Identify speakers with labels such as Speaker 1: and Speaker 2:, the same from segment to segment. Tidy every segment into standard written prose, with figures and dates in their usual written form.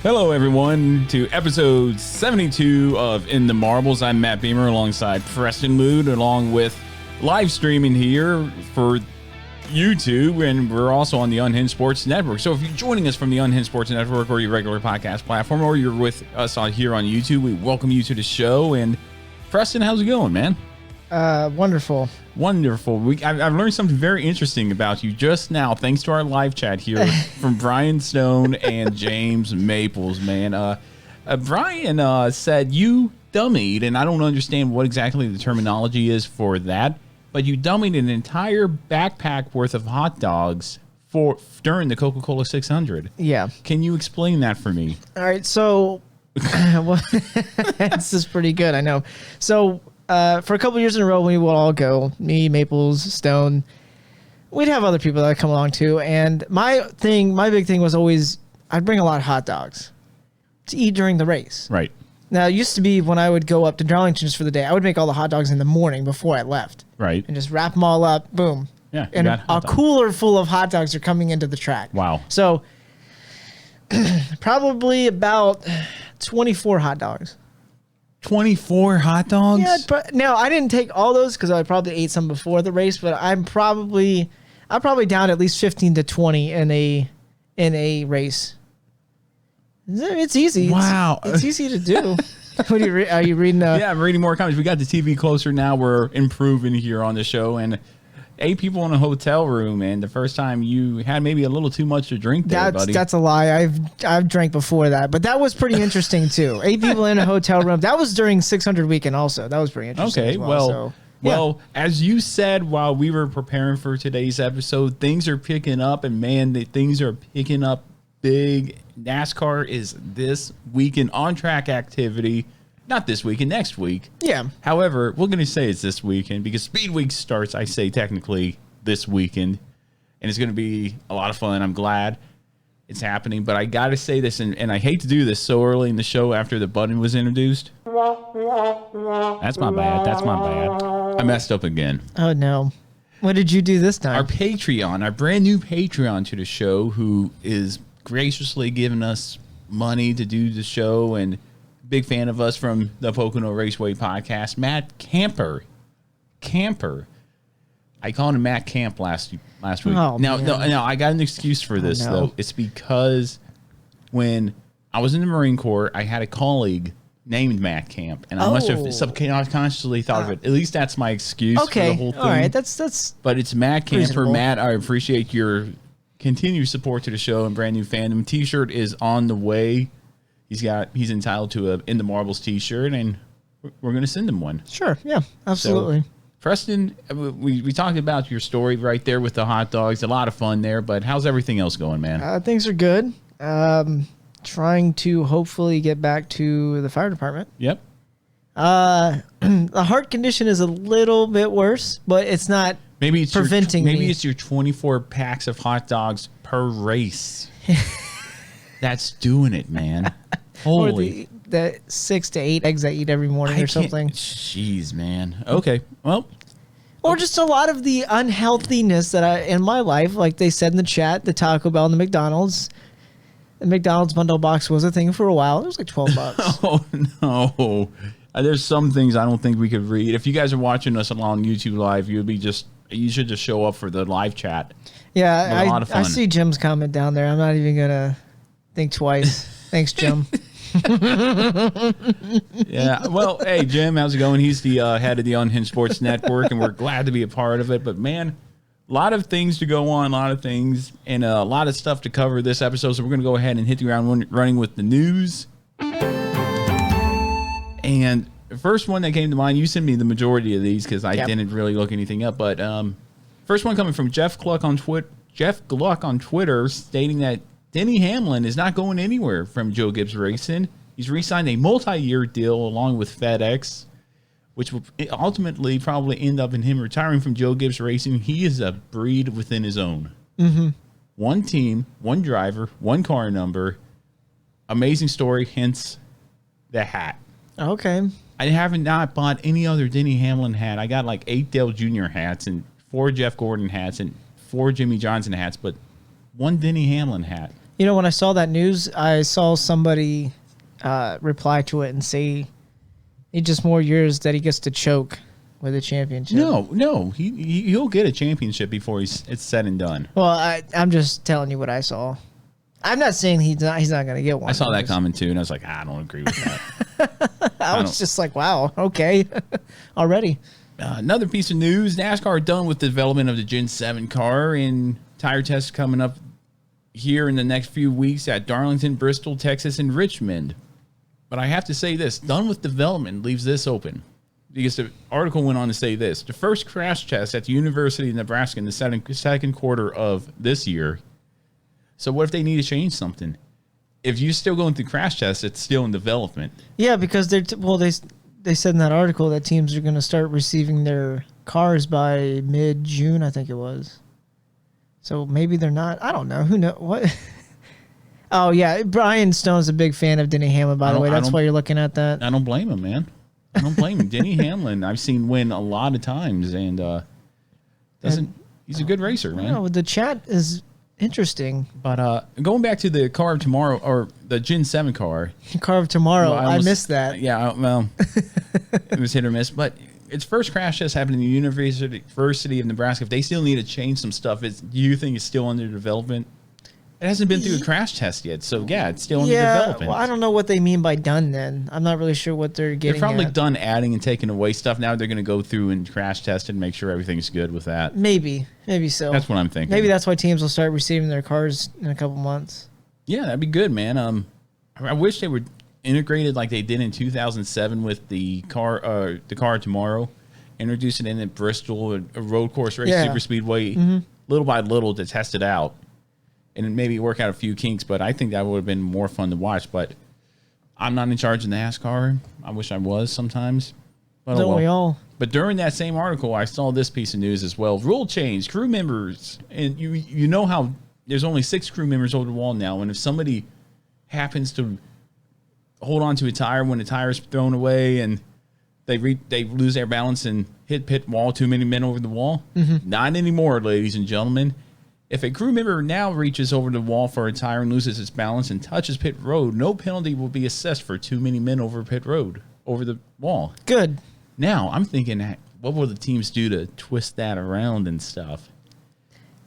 Speaker 1: Hello, everyone, to episode 72 of In the Marbles. I'm Matt Beamer alongside Preston Mood, along with live streaming here for YouTube, and we're also on the Unhinged Sports Network. So if you're joining us from the Unhinged Sports Network or your regular podcast platform, or you're with us on here on YouTube, we welcome you to the show. And Preston, how's it going, man?
Speaker 2: Wonderful.
Speaker 1: Wonderful. I've learned something very interesting about you just now, thanks to our live chat here from Brian Stone and James Maples, man. Brian said you dummied, and I don't understand what exactly the terminology is for that, but you dummied an entire backpack worth of hot dogs during the Coca-Cola 600.
Speaker 2: Yeah.
Speaker 1: Can you explain that for me?
Speaker 2: All right, so well, this is pretty good, I know. So for a couple years in a row, we would all go, me, Maples, Stone. We'd have other people that would come along too. And my big thing was always, I'd bring a lot of hot dogs to eat during the race.
Speaker 1: Right.
Speaker 2: Now, it used to be when I would go up to Darlington's for the day, I would make all the hot dogs in the morning before I left.
Speaker 1: Right.
Speaker 2: And just wrap them all up, boom.
Speaker 1: Yeah.
Speaker 2: And a cooler full of hot dogs are coming into the track.
Speaker 1: Wow.
Speaker 2: So probably about 24 hot dogs.
Speaker 1: 24 hot dogs?
Speaker 2: Yeah, but now I didn't take all those because I probably ate some before the race, but I'm probably down at least 15 to 20 in a race. It's easy.
Speaker 1: Wow.
Speaker 2: It's easy to do. What are you reading?
Speaker 1: Yeah, I'm reading more comments. We got the TV closer now. We're improving here on the show, and 8 people in a hotel room, and the first time you had maybe a little too much to drink there, buddy.
Speaker 2: That's a lie. I've drank before that, but that was pretty interesting too. 8 people in a hotel room. That was during 600 weekend also. That was pretty interesting.
Speaker 1: Okay,
Speaker 2: as well.
Speaker 1: Well, as you said while we were preparing for today's episode, things are picking up, and man, things are picking up big. NASCAR is this weekend on-track activity. Not this weekend, next week.
Speaker 2: Yeah.
Speaker 1: However, we're going to say it's this weekend because Speed Week starts, I say, technically this weekend. And it's going to be a lot of fun. I'm glad it's happening. But I got to say this, and I hate to do this so early in the show after the button was introduced. That's my bad. I messed up again.
Speaker 2: Oh, no. What did you do this time?
Speaker 1: Our Patreon, our brand new Patreon to the show, who is graciously giving us money to do the show, and big fan of us from the Pocono Raceway podcast, Matt Camper. I called him Matt Camp last week.
Speaker 2: Oh,
Speaker 1: now, I got an excuse for this, though. It's because when I was in the Marine Corps, I had a colleague named Matt Camp, and I must have subconsciously thought of it. At least that's my excuse for the whole thing.
Speaker 2: All right, that's.
Speaker 1: But it's Matt Camper.
Speaker 2: Reasonable.
Speaker 1: Matt, I appreciate your continued support to the show and brand new fandom. T-shirt is on the way. He's entitled to a In the Marbles T-shirt, and we're going to send him one.
Speaker 2: Sure, yeah, absolutely.
Speaker 1: So, Preston, we talked about your story right there with the hot dogs. A lot of fun there, but how's everything else going, man?
Speaker 2: Things are good. Trying to hopefully get back to the fire department.
Speaker 1: Yep.
Speaker 2: The heart condition is a little bit worse, but it's not preventing me.
Speaker 1: Maybe it's your 24 packs of hot dogs per race. That's doing it, man. Holy.
Speaker 2: Or the 6 to 8 eggs I eat every morning or something.
Speaker 1: Jeez, man. Okay, well.
Speaker 2: Or just a lot of the unhealthiness that in my life, like they said in the chat, the Taco Bell and the McDonald's. The McDonald's bundle box was a thing for a while. It was like $12.
Speaker 1: Oh, no. There's some things I don't think we could read. If you guys are watching us on YouTube Live, you should just show up for the live chat.
Speaker 2: Yeah, I see Jim's comment down there. I'm not even going to think twice. Thanks, Jim.
Speaker 1: Yeah, well, hey, Jim, how's it going? He's the head of the Unhinged Sports Network, and we're glad to be a part of it. But, man, a lot of things to go on, a lot of things, and a lot of stuff to cover this episode. So we're going to go ahead and hit the ground running with the news. And the first one that came to mind, you sent me the majority of these because I didn't really look anything up. But first one coming from Jeff Gluck on Twitter, stating that Denny Hamlin is not going anywhere from Joe Gibbs Racing. He's re-signed a multi-year deal along with FedEx, which will ultimately probably end up in him retiring from Joe Gibbs Racing. He is a breed within his own.
Speaker 2: Mm-hmm.
Speaker 1: One team, one driver, one car number. Amazing story, hence the hat.
Speaker 2: Okay.
Speaker 1: I haven't not bought any other Denny Hamlin hat. I got like 8 Dale Jr. hats and 4 Jeff Gordon hats and 4 Jimmy Johnson hats, but one Denny Hamlin hat.
Speaker 2: You know, when I saw that news, I saw somebody reply to it and say, "It's just more years that he gets to choke with a championship."
Speaker 1: No, he'll get a championship before it's said and done.
Speaker 2: Well, I'm just telling you what I saw. I'm not saying he's not going to get one.
Speaker 1: I saw that comment too, and I was like, I don't agree with that.
Speaker 2: I was just like, wow, okay, already.
Speaker 1: Another piece of news: NASCAR are done with the development of the Gen 7 car, and tire tests coming up here in the next few weeks at Darlington, Bristol, Texas, and Richmond. But I have to say this: done with development leaves this open. Because the article went on to say this: the first crash test at the University of Nebraska in the second quarter of this year. So what if they need to change something? If you're still going through crash tests, it's still in development.
Speaker 2: Yeah, because they said in that article that teams are going to start receiving their cars by mid-June, I think it was. So maybe they're not. I don't know. Who knows? What? Oh, yeah. Brian Stone's a big fan of Denny Hamlin, by the way. That's why you're looking at that.
Speaker 1: I don't blame him, man. I don't blame him. Denny Hamlin, I've seen win a lot of times, and he's a good racer, man.
Speaker 2: No, the chat is interesting.
Speaker 1: But going back to the car of tomorrow, or the Gen 7 car.
Speaker 2: Car of tomorrow. Well, I missed that.
Speaker 1: Yeah, well, it was hit or miss. But its first crash test happened in the University of Nebraska. If they still need to change some stuff, do you think it's still under development? It hasn't been through a crash test yet, so yeah, it's still under development.
Speaker 2: Well, I don't know what they mean by done then. I'm not really sure what they're getting
Speaker 1: They're probably
Speaker 2: at.
Speaker 1: done adding and taking away stuff. Now they're going to go through and crash test and make sure everything's good with that.
Speaker 2: Maybe so.
Speaker 1: That's what I'm thinking.
Speaker 2: Maybe that's why teams will start receiving their cars in a couple months.
Speaker 1: Yeah, that'd be good, man. I wish they were integrated like they did in 2007 with the car tomorrow. Introduce it in at Bristol, a road course race, super speedway, little by little to test it out. And maybe work out a few kinks, but I think that would have been more fun to watch. But I'm not in charge of NASCAR. I wish I was sometimes. But
Speaker 2: Don't we all?
Speaker 1: But during that same article, I saw this piece of news as well. Rule change, crew members. And you know how there's only 6 crew members over the wall now. And if somebody happens to hold on to a tire when the tire is thrown away and they lose their balance and hit pit wall, too many men over the wall, not anymore, ladies and gentlemen. If a crew member now reaches over the wall for a tire and loses its balance and touches pit road, no penalty will be assessed for too many men over pit road, over the wall.
Speaker 2: Good.
Speaker 1: Now, I'm thinking, what will the teams do to twist that around and stuff?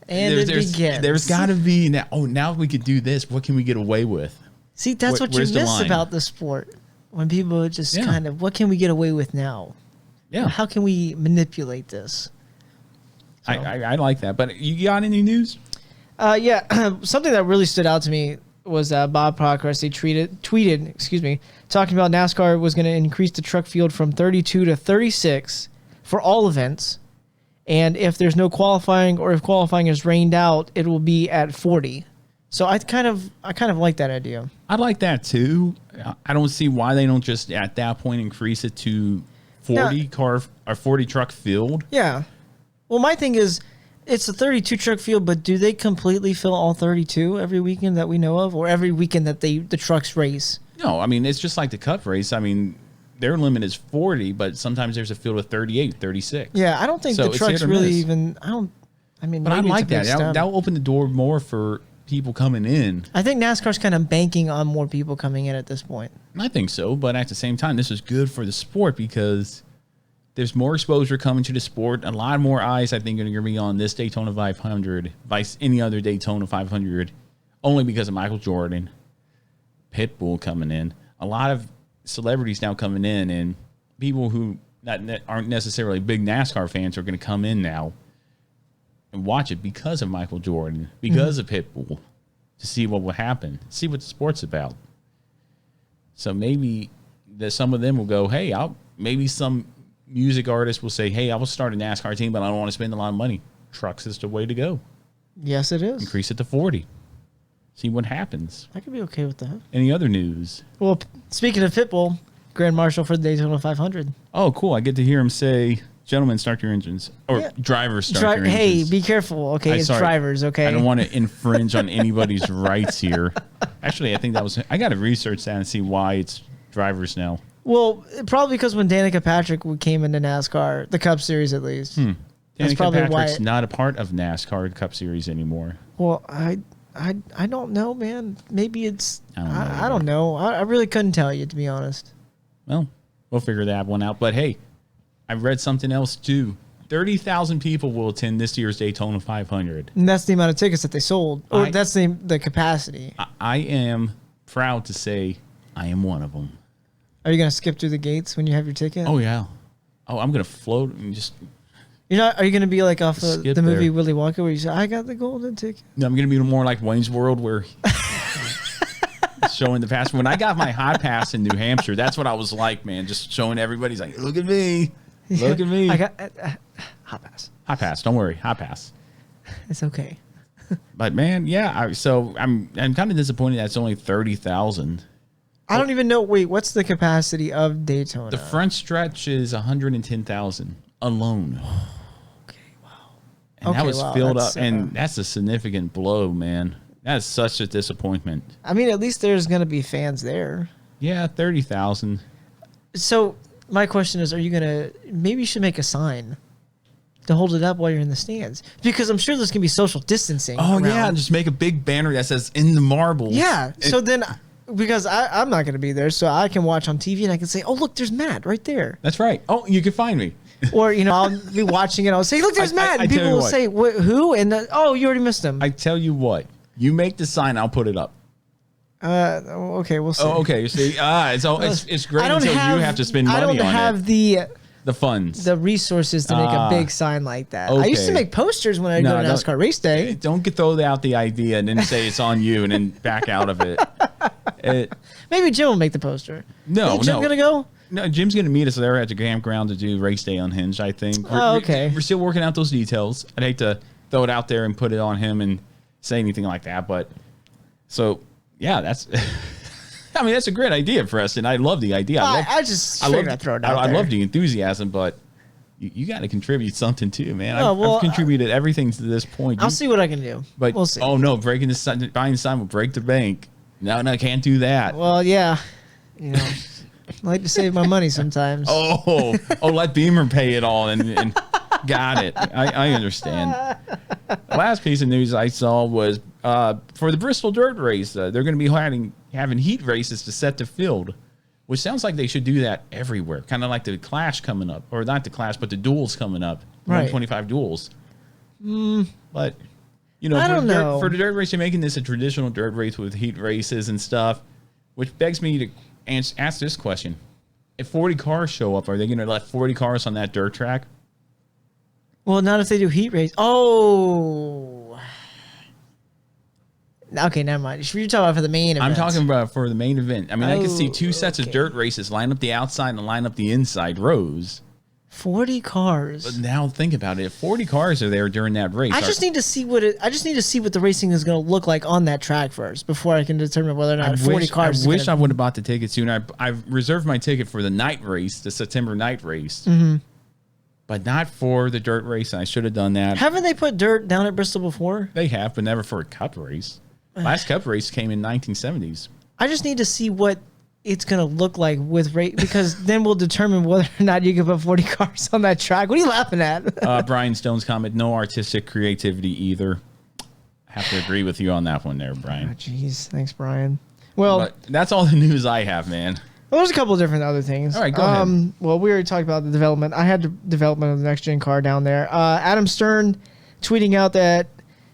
Speaker 2: And
Speaker 1: there's got to be, now we could do this. What can we get away with?
Speaker 2: See, that's what you miss about the sport. When people just kind of, what can we get away with now?
Speaker 1: Yeah.
Speaker 2: How can we manipulate this? So.
Speaker 1: I like that. But you got any news?
Speaker 2: Yeah. Something that really stood out to me was Bob Proctor. He tweeted, talking about NASCAR was going to increase the truck field from 32 to 36 for all events. And if there's no qualifying or if qualifying is rained out, it will be at 40. So I kind of like that idea.
Speaker 1: I like that too. I don't see why they don't just at that point increase it to 40 car or 40 truck field.
Speaker 2: Yeah. Well, my thing is, it's a 32 truck field, but do they completely fill all 32 every weekend that we know of, or every weekend that the trucks race?
Speaker 1: No, I mean, it's just like the Cup race. I mean, their limit is 40, but sometimes there's a field of 38, 36.
Speaker 2: Yeah, I don't think the trucks really even. But
Speaker 1: I like that. That will open the door more for people coming in.
Speaker 2: I think NASCAR's kind of banking on more people coming in at this point.
Speaker 1: I think so, but at the same time, this is good for the sport because there's more exposure coming to the sport. A lot more eyes, I think, are going to be on this Daytona 500, vice any other Daytona 500, only because of Michael Jordan, Pitbull coming in. A lot of celebrities now coming in, and people who aren't necessarily big NASCAR fans are going to come in now and watch it because of Michael Jordan, because of Pitbull, to see what will happen, see what the sport's about. So maybe some of them will go, hey, maybe some music artists will say, hey, I will start a NASCAR team, but I don't want to spend a lot of money. Trucks is the way to go.
Speaker 2: Yes, it is.
Speaker 1: Increase it to 40. See what happens.
Speaker 2: I could be okay with that.
Speaker 1: Any other news?
Speaker 2: Well, speaking of Pitbull, Grand Marshal for the Daytona 500.
Speaker 1: Oh, cool. I get to hear him say, gentlemen, start your engines. Or drivers, start your engines.
Speaker 2: Hey, be careful. Okay, it's drivers, okay?
Speaker 1: I don't want to infringe on anybody's rights here. Actually, I think I got to research that and see why it's drivers now.
Speaker 2: Well, probably because when Danica Patrick came into NASCAR, the Cup Series at least.
Speaker 1: Danica Patrick's not a part of NASCAR Cup Series anymore.
Speaker 2: Well, I don't know, man. Maybe it's
Speaker 1: I don't
Speaker 2: I don't know.
Speaker 1: know
Speaker 2: I really couldn't tell you, to be honest.
Speaker 1: Well, we'll figure that one out. But hey, I read something else too. 30,000 people will attend this year's Daytona 500.
Speaker 2: And that's the amount of tickets that they sold, or that's the capacity.
Speaker 1: I am proud to say I am one of them.
Speaker 2: Are you gonna skip through the gates when you have your ticket?
Speaker 1: Oh yeah. Oh, I'm gonna float and just.
Speaker 2: You're not. Are you gonna be like off of the movie
Speaker 1: there.
Speaker 2: Willy Wonka, where you say, "I got the golden ticket"?
Speaker 1: No, I'm gonna be more like Wayne's World, where showing the pass. When I got my high pass in New Hampshire, that's what I was like, man. Just showing everybody, like, look at me, look at me.
Speaker 2: I got hot pass.
Speaker 1: High pass. Don't worry, high pass.
Speaker 2: It's okay.
Speaker 1: But man, yeah. So I'm kind of disappointed that it's only 30,000.
Speaker 2: I don't even know. Wait, what's the capacity of Daytona?
Speaker 1: The front stretch is 110,000 alone.
Speaker 2: Okay, wow.
Speaker 1: And that was filled up, and that's a significant blow, man. That's such a disappointment.
Speaker 2: I mean, at least there's going to be fans there.
Speaker 1: Yeah, 30,000.
Speaker 2: So my question is, are you going to, maybe you should make a sign to hold it up while you're in the stands, because I'm sure there's going to be social distancing.
Speaker 1: Oh,
Speaker 2: around.
Speaker 1: yeah, just make a big banner that says "In the Marbles."
Speaker 2: Yeah, so then, because I'm not going to be there, so I can watch on TV and I can say, oh, look, there's Matt right there.
Speaker 1: That's right. Oh, you can find me.
Speaker 2: Or, I'll be watching it. I'll say, look, there's Matt. And people will say, who? And oh, you already missed him.
Speaker 1: I tell you what. You make the sign, I'll put it up.
Speaker 2: Okay, we'll see.
Speaker 1: Oh, okay. You see, it's great until you have to spend money on it.
Speaker 2: I don't have
Speaker 1: the funds,
Speaker 2: the resources to make a big sign like that.
Speaker 1: Okay.
Speaker 2: I used to make posters when I go to NASCAR race day.
Speaker 1: Don't throw out the idea and then say it's on you and then back out of it.
Speaker 2: Maybe Jim will make the poster.
Speaker 1: No,
Speaker 2: Is Jim gonna go?
Speaker 1: No, Jim's gonna meet us there at the campground to do race day Unhinged. I think.
Speaker 2: Okay.
Speaker 1: We're still working out those details. I'd hate to throw it out there and put it on him and say anything like that, but so yeah, that's. I mean, that's a great idea, Preston. I love the idea.
Speaker 2: I figured I'd throw it out there.
Speaker 1: I love the enthusiasm, but you got to contribute something too, man.
Speaker 2: I've
Speaker 1: contributed everything to this point.
Speaker 2: I'll see what I can do. But we'll see.
Speaker 1: Oh no, buying the sign will break the bank. No, can't do that.
Speaker 2: Well, yeah, I like to save my money sometimes.
Speaker 1: Let Beamer pay it all and got it. I understand. The last piece of news I saw was for the Bristol Dirt Race. They're going to be having heat races to set the field, which sounds like they should do that everywhere. Kind of like the Clash coming up, or not the Clash, but the duels coming up.
Speaker 2: Right.
Speaker 1: 125 duels. But
Speaker 2: I don't know.
Speaker 1: For the dirt race, you're making this a traditional dirt race with heat races and stuff, which begs me to ask this question: if 40 cars show up, are they going to let 40 cars on that dirt track?
Speaker 2: Well, not if they do heat race. Oh. Okay, never mind. You're talking about for the main event.
Speaker 1: I'm talking about for the main event. I mean, I can see two sets of dirt races, line up the outside and line up the inside rows.
Speaker 2: 40 cars.
Speaker 1: But now think about it. If 40 cars are there during that race,
Speaker 2: I just need to see what the racing is going to look like on that track first before I can determine whether or not 40 cars.
Speaker 1: I wish I would have bought the ticket sooner. I've reserved my ticket for the night race, the September night race.
Speaker 2: Mm-hmm.
Speaker 1: But not for the dirt race. I should have done that.
Speaker 2: Haven't they put dirt down at Bristol before?
Speaker 1: They have, but never for a cup race. Last cup race came in 1970s.
Speaker 2: I just need to see what it's going to look like with race, because then we'll determine whether or not you can put 40 cars on that track. What are you laughing at?
Speaker 1: Brian Stone's comment, no artistic creativity either. I have to agree with you on that one there, Brian.
Speaker 2: Jeez. Thanks, Brian. Well,
Speaker 1: but that's all the news I have, man.
Speaker 2: Well, there's a couple of different other things.
Speaker 1: All right, go ahead.
Speaker 2: Well, we already talked about the development. I had the development of the next-gen car down there. Adam Stern tweeting out that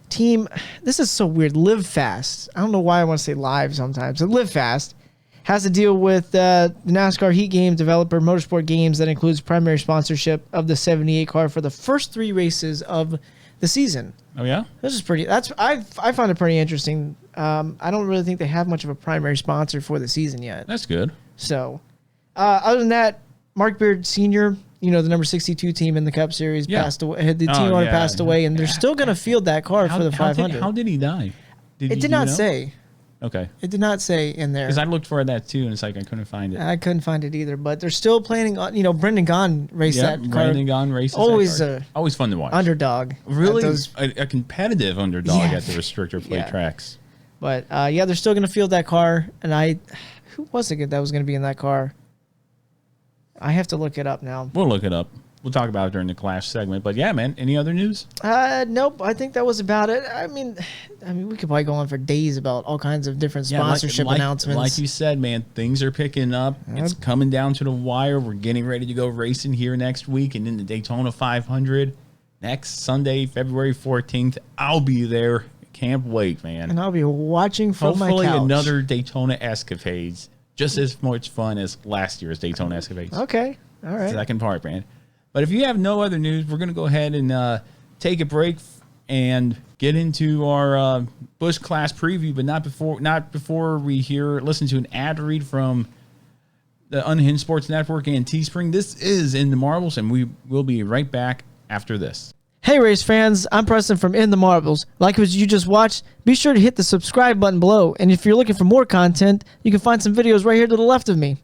Speaker 2: team, this is so weird, Live Fast. I don't know why I want to say live sometimes. So Live Fast has to deal with the NASCAR Heat Game developer Motorsport Games that includes primary sponsorship of the 78 car for the first 3 races of the season.
Speaker 1: Oh, yeah?
Speaker 2: This is pretty, I find it pretty interesting. I don't really think they have much of a primary sponsor for the season yet.
Speaker 1: That's good.
Speaker 2: So, other than that, Mark Beard Sr., the number 62 team in the Cup Series, passed away. The team owner passed away, and they're still going to field that car for the 500.
Speaker 1: How did he die?
Speaker 2: It did not say.
Speaker 1: Okay.
Speaker 2: It did not say in there.
Speaker 1: Because I looked for that too, and it's like I couldn't find it.
Speaker 2: I couldn't find it either, but they're still planning on, Brendan Gaughan raced that car.
Speaker 1: Brendan Gaughan races
Speaker 2: always
Speaker 1: that car. Always fun to watch.
Speaker 2: Underdog.
Speaker 1: Really? A competitive underdog at the restrictor plate tracks.
Speaker 2: But, they're still going to field that car, and who was it that was going to be in that car? I have to look it up now.
Speaker 1: We'll look it up. we'll talk about it during the Clash segment. But yeah, man, any other news?
Speaker 2: Nope. I think that was about it. I mean, we could probably go on for days about all kinds of different sponsorship announcements.
Speaker 1: Like you said, man, things are picking up. It's coming down to the wire. We're getting ready to go racing here next week, and then the Daytona 500 next Sunday, February 14th. I'll be there. Can't wait, man.
Speaker 2: And I'll be watching from my couch.
Speaker 1: Hopefully another Daytona escapades. Just as much fun as last year's Daytona escapades.
Speaker 2: Okay. All right.
Speaker 1: Second part, man. But if you have no other news, we're going to go ahead and take a break and get into our Busch Clash preview, but not before we listen to an ad read from the Unhinged Sports Network and Teespring. This is In the Marbles, and we will be right back after this.
Speaker 2: Hey race fans, I'm Preston from In the Marbles. Like what you just watched, be sure to hit the subscribe button below. And if you're looking for more content, you can find some videos right here to the left of me.